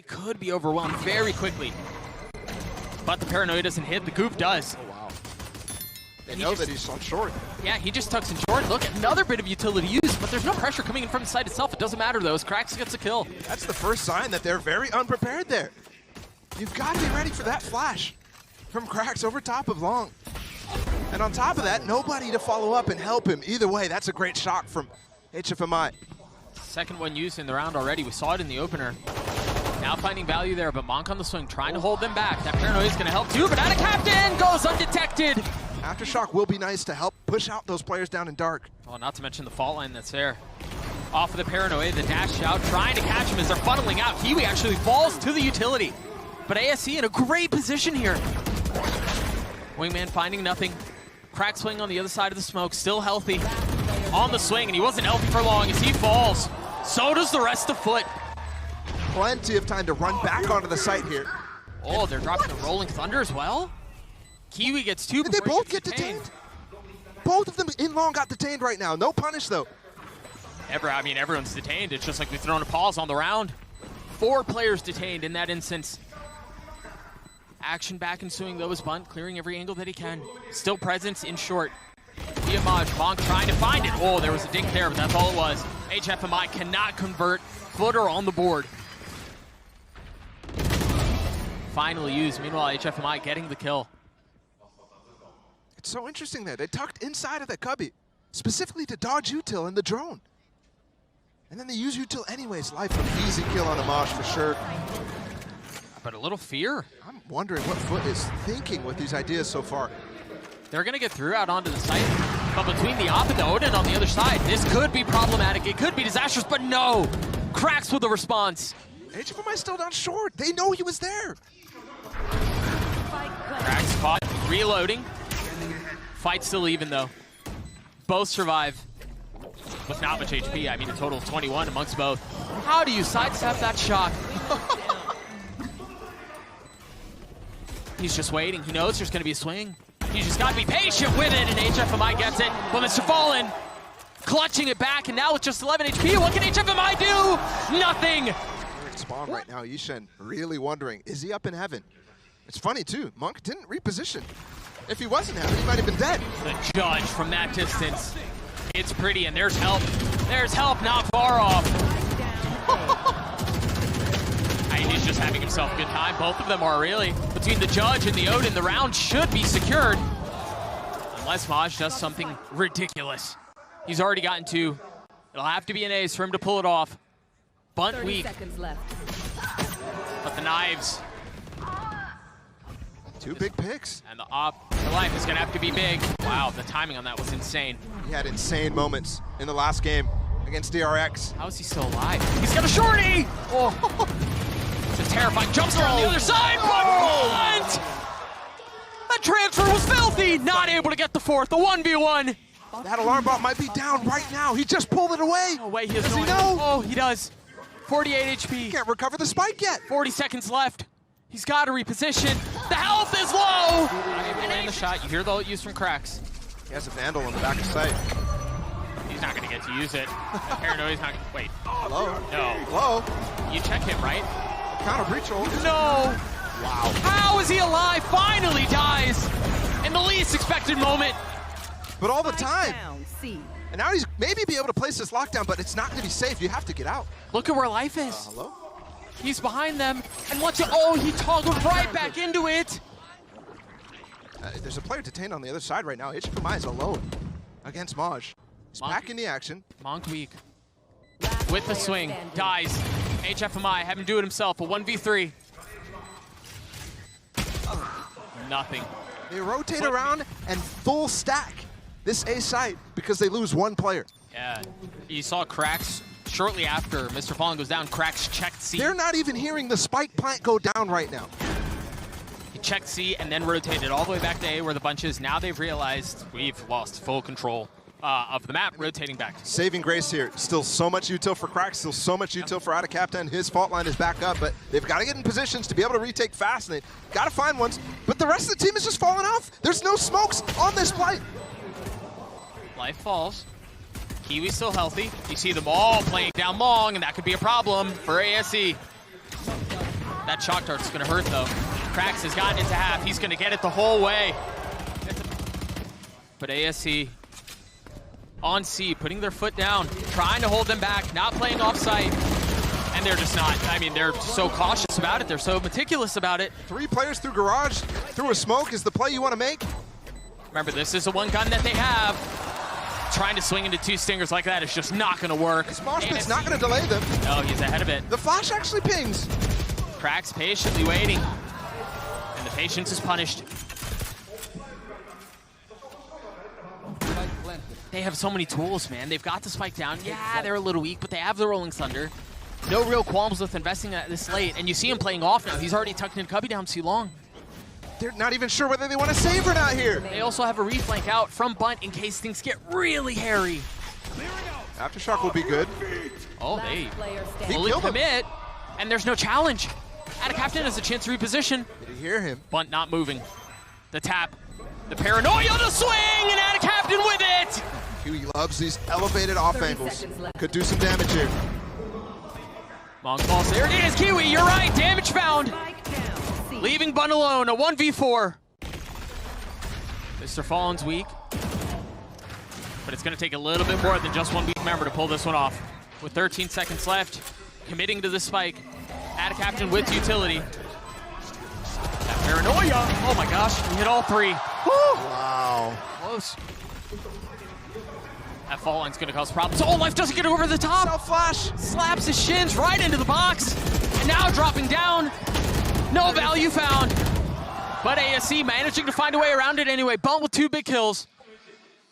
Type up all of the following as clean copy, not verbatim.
he could be overwhelmed very quickly. But the paranoia doesn't hit, the goof does. Oh, wow. They know that he's on short. Yeah, he just tucks in short. Look, another bit of utility use, but there's no pressure coming in from the side itself. It doesn't matter though, as qRaxs gets a kill. That's the first sign that they're very unprepared there. You've got to be ready for that flash from qRaxs over top of Long. And on top of that, nobody to follow up and help him. Either way, that's a great shot from HFMI. Second one used in the round already. We saw it in the opener. Now finding value there, but Monk on the swing, trying to hold them back. That paranoia is going to help too, but AttackingSoulEsports goes undetected. Aftershock will be nice to help push out those players down in dark. Oh, not to mention the fault line that's there. Off of the paranoia, the dash out, trying to catch him as they're funneling out. Kiwi actually falls to the utility. But ASE in a great position here. Wingman finding nothing. qRaxs swing on the other side of the smoke, still healthy. On the swing, and he wasn't healthy for long as he falls. So does the rest of FUT. Plenty of time to run back onto the site here. Oh, they're dropping the Rolling Thunder as well? Kiwi gets two. Did they both get detained? Both of them in Long got detained right now. No punish though. I mean, everyone's detained. It's just like we've thrown a pause on the round. 4 players detained in that instance. YHchen back and suing though as Bunt, clearing every angle that he can. Still presence in short. Via Moj, Monk trying to find it. Oh, there was a dink there, but that's all it was. HFMI cannot convert. Footer on the board. Finally used. Meanwhile, HFMI getting the kill. It's so interesting there. They tucked inside of that cubby, specifically to dodge util and the drone. And then they use util anyways. Life an easy kill on the Moj for sure. But a little fear. I'm wondering what FUT is thinking with these ideas so far. They're going to get through out onto the site. But between the op and the Odin on the other side, this could be problematic. It could be disastrous, but no! qRaxs with the response. HFMI still down short. They know he was there. qRaxs caught, reloading. Fight still even though. Both survive. With not much HP, I mean a total of 21 amongst both. How do you sidestep that shot? He's just waiting. He knows there's going to be a swing. You just got to be patient with it, and HFMI gets it. But MrFaliN clutching it back, and now with just 11 HP, what can HFMI do? Nothing! We're in spawn right now. YHchen really wondering, is he up in heaven? It's funny, too. Monk didn't reposition. If he wasn't heaven, he might have been dead. The judge from that distance. It's pretty, and there's help. There's help not far off. He's just having himself a good time. Both of them are really. Between the judge and the Odin, the round should be secured. Unless Moj does something ridiculous. He's already gotten 2. It'll have to be an ace for him to pull it off. Bunt weak. But the knives. 2 big picks. And the op for life is going to have to be big. Wow, the timing on that was insane. He had insane moments in the last game against qRaxs. How is he still alive? He's got a shorty! Oh. It's terrifying. Jumps around the other side, but Bunt! That transfer was filthy! Not able to get the 4th, the 1v1. That alarm bot might be down right now. He just pulled it away. No way, he has Does no he idea. know? Oh, he does. 48 HP. He can't recover the spike yet. 40 seconds left. He's got to reposition. The health is low! Unable to land the shot. You hear the ult use from qRaxs. He has a Vandal on the back of sight. He's not going to get to use it. Paranoia's not. Wait. Hello? No. Hello? You check him, right? Counter breach ult. No! Wow. How is he alive? Finally dies! In the least expected moment. But all the time. And now he's maybe be able to place this lockdown, but it's not going to be safe. You have to get out. Look at where life is. Hello? He's behind them. And once he toggled right back into it. There's a player detained on the other side right now. HFMI is alone against Moj. He's back in the action. Monk weak. With the swing. Dies. HFMI, have him do it himself. A 1v3. Nothing. They rotate around and full stack this A site because they lose 1 player. Yeah. You saw qRaxs shortly after MrFaliN goes down. qRaxs checked C. They're not even hearing the spike plant go down right now. He checked C and then rotated all the way back to A where the bunch is. Now they've realized we've lost full control of the map, rotating back. Saving grace here. Still so much util for qRaxs, still so much util for AttackingSoulEsports. His fault line is back up, but they've got to get in positions to be able to retake fast, and they've got to find ones. But the rest of the team is just falling off. There's no smokes on this fight. Life falls. Kiwi's still healthy. You see them all playing down long, and that could be a problem for ASE. That shock dart's gonna hurt though. qRaxs has gotten into half. He's gonna get it the whole way. But ASC on C, putting their foot down, trying to hold them back, not playing off-site. And they're just not, I mean, they're so cautious about it. They're so meticulous about it. 3 players through garage, through a smoke is the play you want to make. Remember, this is the one gun that they have. Trying to swing into 2 stingers like that is just not going to work. Smoshpit's not going to delay them. No, he's ahead of it. The flash actually pings. qRaxs patiently waiting. And the patience is punished. They have so many tools, man. They've got the spike down. Yeah, they're a little weak, but they have the Rolling Thunder. No real qualms with investing at this late. And you see him playing off now. He's already tucked in Cubby down too long. They're not even sure whether they want to save or not here. They also have a reflank out from Bunt in case things get really hairy. Aftershock will be good. Oh, they He fully killed him. commit, and there's no challenge. AttackingSoulEsports has a chance to reposition. Did you hear him? Bunt not moving. The tap, the paranoia, the swing, and AttackingSoulEsports with it! He loves these elevated off angles. Could do some damage here. Long balls, there it is, Kiwi, you're right, damage found. Leaving Bunt alone, a 1v4. MrFaliN's weak, but it's gonna take a little bit more than just one weak member to pull this one off. With 13 seconds left, committing to the spike. AttackingSoulEsports with utility. That paranoia, oh my gosh, we hit all 3. Woo! Wow. Close. That fall line's gonna cause problems. Oh, Life doesn't get over the top. Self flash. Slaps his shins right into the box. And now dropping down. No value found. But ASC managing to find a way around it anyway. Bunt with 2 big kills.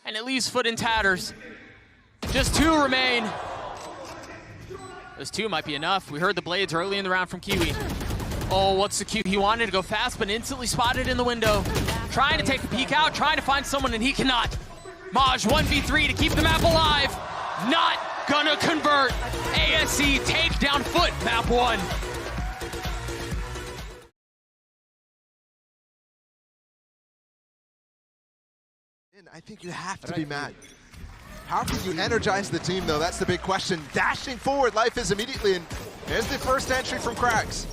And it leaves FUT in tatters. Just 2 remain. Those 2 might be enough. We heard the blades early in the round from Kiwi. Oh, what's the cue? He wanted to go fast, but instantly spotted in the window. Trying to take a peek out, trying to find someone, and he cannot. mojj 1v3 to keep the map alive. Not gonna convert. ASC take down FUT, map 1. I think you have to be mad. How can you energize the team, though? That's the big question. Dashing forward, Life is immediately, and there's the first entry from qRaxs.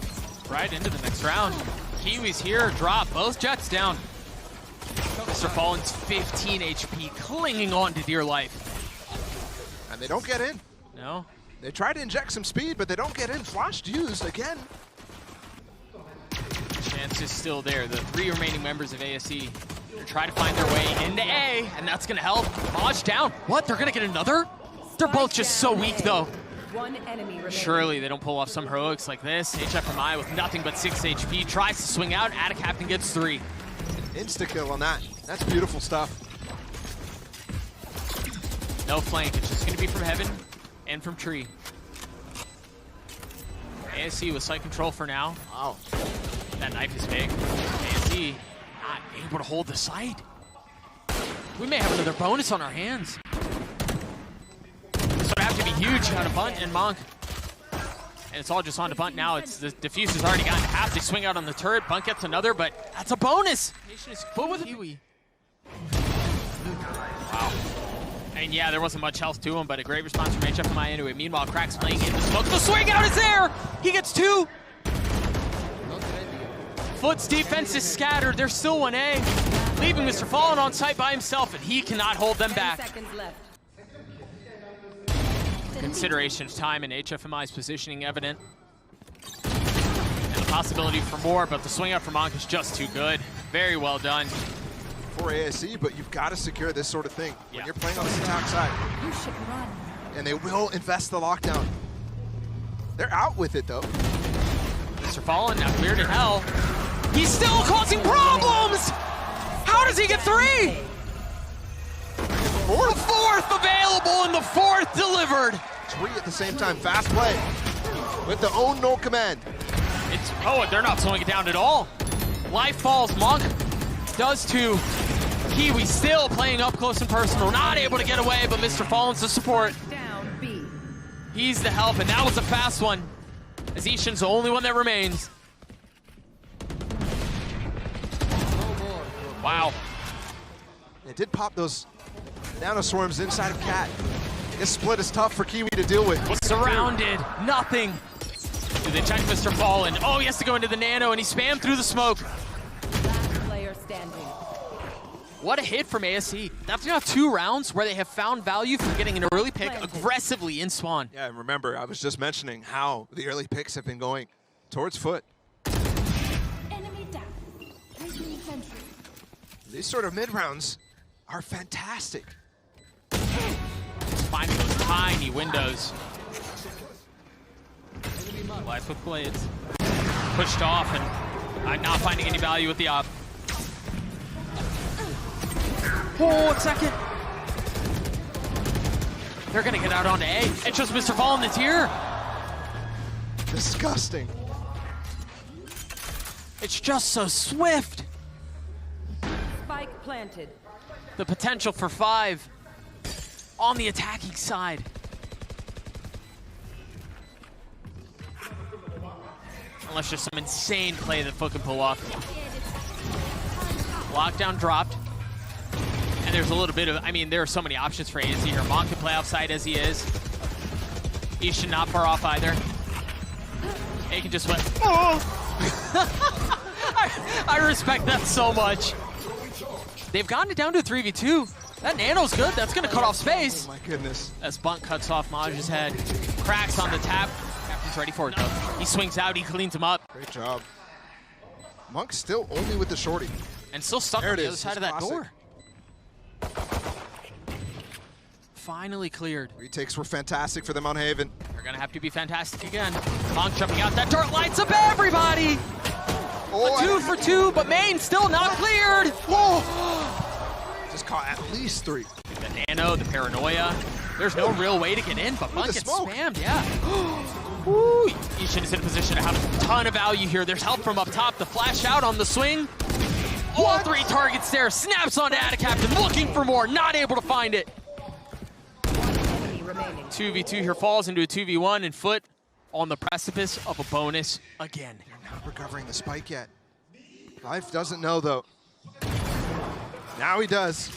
Right into the next round. Kiwis here, drop both jets down. MrFaliN's 15 HP, clinging on to dear life. And they don't get in. No. They try to inject some speed, but they don't get in. Flashed used again. Chance is still there. The 3 remaining members of ASC are trying to find their way into A, and that's going to help. mojj down. What? They're going to get another? They're both just so weak, though. Surely they don't pull off some heroics like this. HFMI with nothing but 6 HP tries to swing out. AttackingSoulEsports gets 3. Insta-kill on that. That's beautiful stuff. No flank. It's just going to be from heaven and from tree. ASC with site control for now. Wow. That knife is big. ASC not able to hold the site. We may have another bonus on our hands. This would have to be huge out of Bunt and Monk. And it's all just on to Bunt now. It's the Diffuse has already gotten half. They swing out on the turret. Bunt gets another, but that's a bonus. YHchen is full with Kiwi. Wow. And yeah, there wasn't much health to him, but a great response from HFMI anyway. Meanwhile, qRaxs playing in the smoke. The swing out is there! He gets 2! FUT's defense is scattered. They're still 1A. Leaving MrFaliN on site by himself, and he cannot hold them back. Consideration of time and HFMI's positioning evident. And the possibility for more, but the swing out from Monk is just too good. Very well done. For ASC, but you've got to secure this sort of thing when Yeah. you're playing on this attack side. You should run. And they will invest the lockdown. They're out with it, though. MrFaliN now cleared in hell. He's still causing problems! How does he get 3? The 4th available and the 4th delivered. 3 at the same time. Fast play with the own no command. Oh, they're not slowing it down at all. Life falls. Monk does too. Kiwi still playing up close and personal. Not able to get away, but MrFaliN's the support. Down B. He's the help, and that was a fast one. As YHchen's the only one that remains. Wow. They did pop those nanoswarms inside of Cat. This split is tough for Kiwi to deal with. Surrounded. Nothing. Do they check MrFaliN? Oh, he has to go into the nano, and he spammed through the smoke. Last player standing. What a hit from ASE. That's now 2 rounds where they have found value from getting an early pick aggressively in spawn. Yeah, and remember, I was just mentioning how the early picks have been going towards FUT. Enemy down. Taking sentry. These sort of mid-rounds are fantastic. Just finding those tiny windows. Life with blades. Pushed off, and I'm not finding any value with the op. Oh, 1 second. They're gonna get out onto A. It's just MrFaliN that's here. Disgusting. It's just so swift. Spike planted. The potential for 5 on the attacking side. Unless there's some insane play that FUT can pull off. Lockdown dropped. And there's a little bit of, I mean, there are so many options for ASE here. Mon can play outside as he is. YHchen not far off either. He can just win. Oh! I respect that so much. They've gotten it down to a 3v2. That nano's good. That's going to cut off space. Oh my goodness. As Bunt cuts off mojj's head. Cracks on the tap. Captain's ready for it though. He swings out. He cleans him up. Great job. Monk's still only with the shorty. And still stuck There on it the is. other side of It's that classic. door. Finally cleared. Retakes were fantastic for them on Haven. They're going to have to be fantastic again. Monk jumping out. That dart lights up everybody. Oh, 2 for 2, but main still not cleared. Whoa! Just caught at least 3. The nano, the paranoia. There's no real way to get in, but Bunt the gets smoke. spammed, yeah. Woo! YHchen is in a position to have a ton of value here. There's help from up top. The flash out on the swing. All 3 targets there. Snaps onto AttackingCaptain, looking for more. Not able to find it. Enemy remaining. 2v2 here falls into a 2v1, and FUT on the precipice of a bonus again. They're not recovering the spike yet. Life doesn't know, though. Now he does.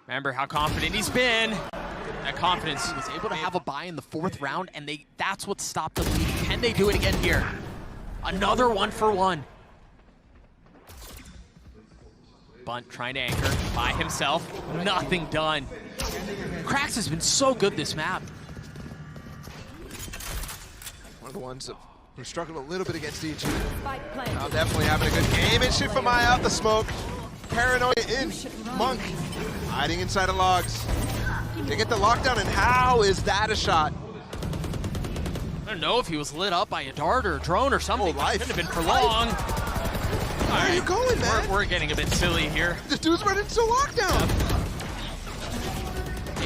Remember how confident he's been. That confidence, he was able to have a buy in the 4th round, and that's what stopped them leading. Can they do it again here? Another 1 for 1. Bunt trying to anchor by himself. Nothing done. qRaxs has been so good this map. One of the ones who struggled a little bit against YHchen. Spike planted. Now definitely having a good game. And MrFaliN out the smoke. Paranoia in. Monk hiding inside of logs. They get the lockdown, and how is that a shot? I don't know if he was lit up by a dart or a drone or something. Oh, Life. Couldn't have been for long. Where are you going, man? We're getting a bit silly here. This dude's running into a lockdown.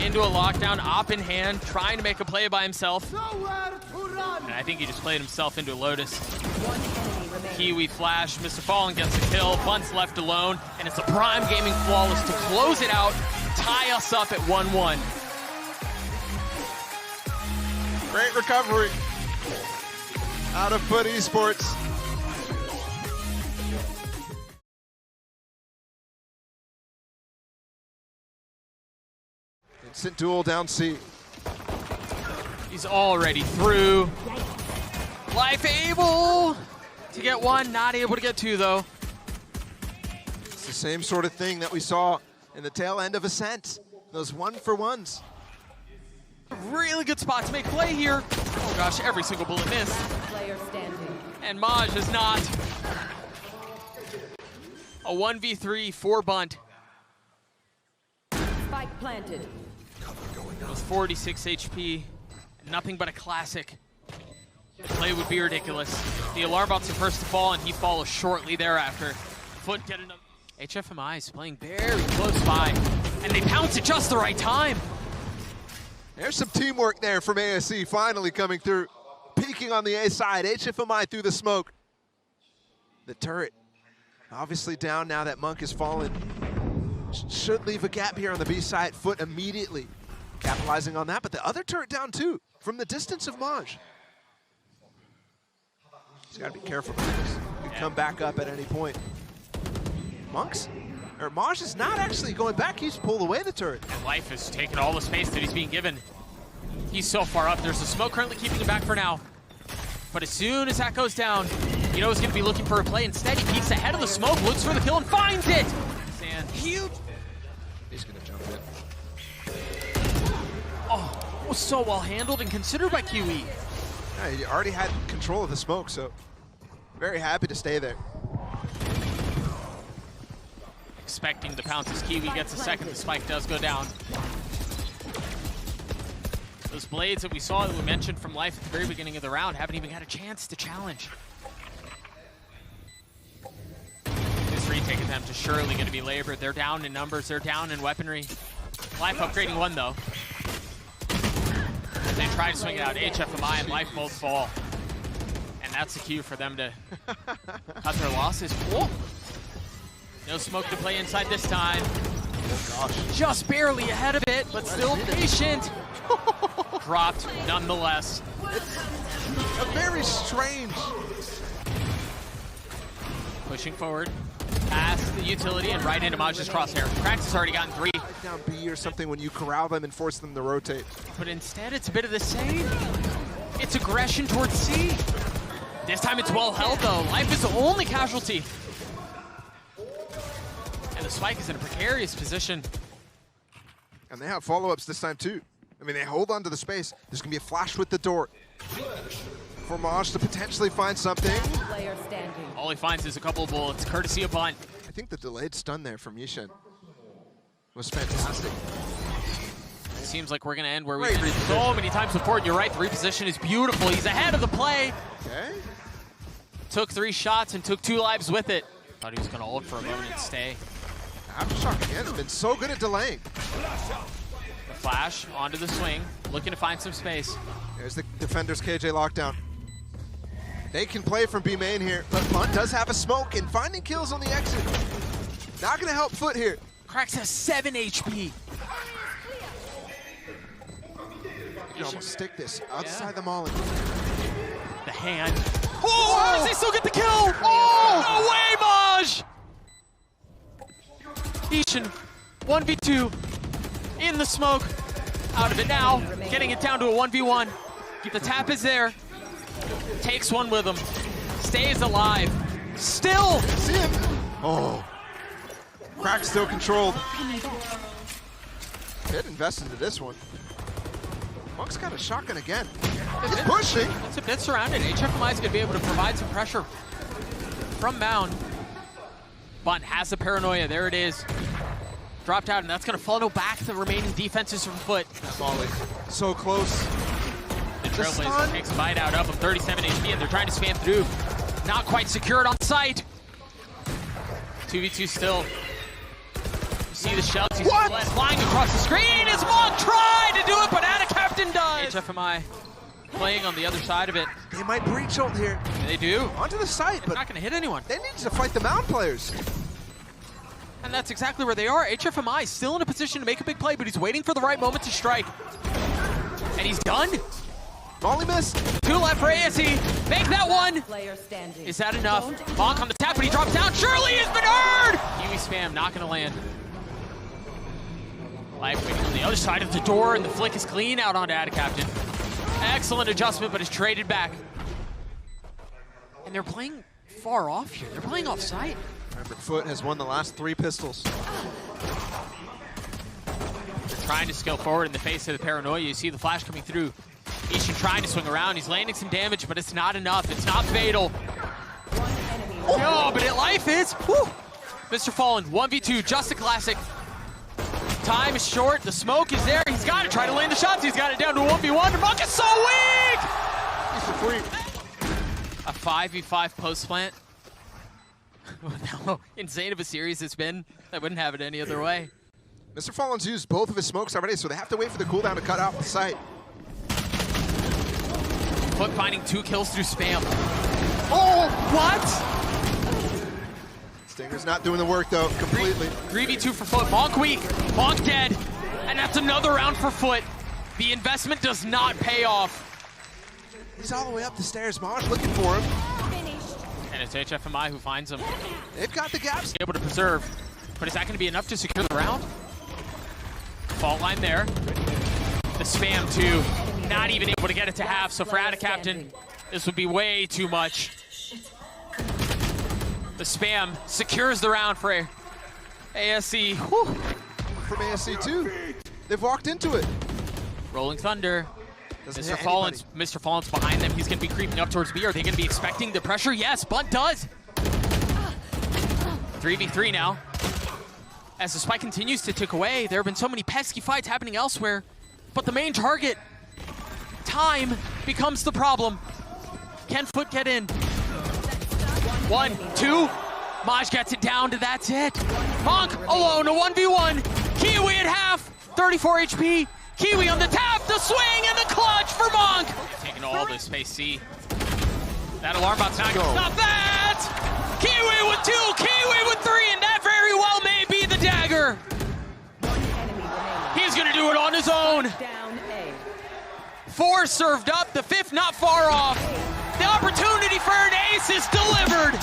Into a lockdown, op in hand, trying to make a play by himself. And I think he just played himself into a Lotus. One enemy remaining. Kiwi flash, MrFaliN gets a kill, Bunt's left alone, and it's a Prime Gaming flawless to close it out, tie us up at 1-1. Great recovery out of FUT Esports. Instant duel down C. He's already through. Life able to get 1, not able to get 2 though. It's the same sort of thing that we saw in the tail end of Ascent. Those 1-for-1s. Really good spot to make a play here. Oh gosh, every single bullet missed. Player standing. And Moj is not. A 1v3 for Bunt. Spike planted. With 46 HP, nothing but a classic. The play would be ridiculous. The alarm bots are first to fall, and he follows shortly thereafter. FUT get another. HFMI is playing very close by, and they pounce at just the right time. There's some teamwork there from ASE finally coming through. Peeking on the A side, HFMI through the smoke. The turret obviously down now that Monk has fallen. Should leave a gap here on the B side. FUT immediately capitalizing on that, but the other turret down too, from the distance of Moj. He's got to be careful about this. He could come back up at any point. Moj is not actually going back. He's pulled away the turret. And Life is taking all the space that he's being given. He's so far up. There's a smoke currently keeping him back for now. But as soon as that goes down, you know he's going to be looking for a play. Instead, he peeks ahead of the smoke, looks for the kill, and finds it! And huge. He's going to jump in. Oh, was so well handled and considered by QE. Yeah, he already had control of the smoke, so very happy to stay there. Expecting the pounce as Kiwi gets a second, the spike does go down. Those blades that we saw that we mentioned from Life at the very beginning of the round haven't even had a chance to challenge. This retake attempt is surely going to be labored. They're down in numbers, they're down in weaponry. Life upgrading one though. They try to swing it out. HFMI and Life both fall. And that's the cue for them to cut their losses. Whoa. No smoke to play inside this time. Oh gosh. Just barely ahead of it, but still patient. Dropped nonetheless. It's a very strange. Pushing forward, past the utility and right into mojj's crosshair. qRaxs has already gotten 3. Down B or something when you corral them and force them to rotate. But instead, it's a bit of the same. It's aggression towards C. This time it's well held though. Life is the only casualty. And the spike is in a precarious position. And they have follow-ups this time too. I mean, they hold on to the space. There's gonna be a flash with the door for mojj to potentially find something. Player standing. All he finds is a couple of bullets, courtesy of Bunt. I think the delayed stun there from YHchen was fantastic. It seems like we're gonna end where we've been so many times before. You're right, the reposition is beautiful. He's ahead of the play. Okay. Took 3 shots and took 2 lives with it. Thought he was gonna ult for a moment and stay. Aftershock again has been so good at delaying. The flash onto the swing, looking to find some space. There's the defender's KJ lockdown. They can play from B main here, but Bunt does have a smoke and finding kills on the exit. Not gonna help FUT here. qRaxs has 7 HP. You can almost stick this outside the mauling. The hand. Oh, how does he still get the kill? Oh, away, mojj! YHchen, 1v2, in the smoke, out of it now, getting it down to a 1v1. The tap is there, takes one with him, stays alive, still! See him? Oh. qRaxs still controlled. Kid invested into this one. Monk's got a shotgun again. He's pushing. It's a bit surrounded. HFMI is going to be able to provide some pressure from Mound. Bunt has the paranoia. There it is. Dropped out, and that's going to funnel back the remaining defenses from FUT. Volley. So close. The Trailblazer takes a bite out of him, 37 HP, and they're trying to spam through. Not quite secured on site. 2v2 still. You see the shells. He's flying across the screen. As Monk tried to do it, but KAPTAN does. HFMI playing on the other side of it. They might breach ult here. They do. Onto the site, They're but not going to hit anyone. they need to fight the Mound players. And that's exactly where they are. HFMI is still in a position to make a big play, but he's waiting for the right moment to strike. And he's done. Molly missed. 2 left for ASE. Make that one. Player standing. Is that enough? Monk on the tap, but he drops down. Surely has been earned. Kiwi spam, not going to land. Life waiting on the other side of the door, and the flick is clean out onto KAPTAN. Excellent adjustment, but is traded back. And they're playing far off here. They're playing off site. Remember, FUT has won the last 3 pistols. They're trying to scale forward in the face of the paranoia. You see the flash coming through. YHchen trying to swing around. He's landing some damage, but it's not enough. It's not fatal. No, but life is. Whew. MrFaliN, 1v2, just a classic. Time is short. The smoke is there. He's got to try to land the shots. He's got it down to a 1v1. And Monk is so weak! A 5v5 post plant. How insane of a series it's been. I wouldn't have it any other way. MrFaliN's used both of his smokes already, so they have to wait for the cooldown to cut out the site. FUT finding 2 kills through spam. Oh, what? Stinger's not doing the work though, completely. 3v2 for FUT. Monk weak. Monk dead. And that's another round for FUT. The investment does not pay off. He's all the way up the stairs. mojj looking for him. And it's HFMI who finds him. They've got the gaps. Able to preserve. But is that going to be enough to secure the round? Fault line there. The spam too. Not even able to get it to half. So for AttackingSoulEsports, This would be way too much. The spam secures the round for ASE. Whew. From ASC too. They've walked into it. Rolling Thunder. Doesn't hit MrFaliN's behind them. He's going to be creeping up towards B. Are they going to be expecting the pressure? Yes, Bunt does. 3v3 now. As the spike continues to tick away, there have been so many pesky fights happening elsewhere, but the main target, time, becomes the problem. Can FUT get in? 1, 2. Moj gets it down to that's it. Monk alone, a 1v1. Kiwi at half, 34 HP. Kiwi on the tap, the swing, and the clutch for Monk. Taking all the space C. That alarm bot's not gonna stop that! Kiwi with 2, Kiwi with 3, and that very well may be the dagger. He's gonna do it on his own. Down A. 4 served up, the 5th not far off. The opportunity for an ace is delivered.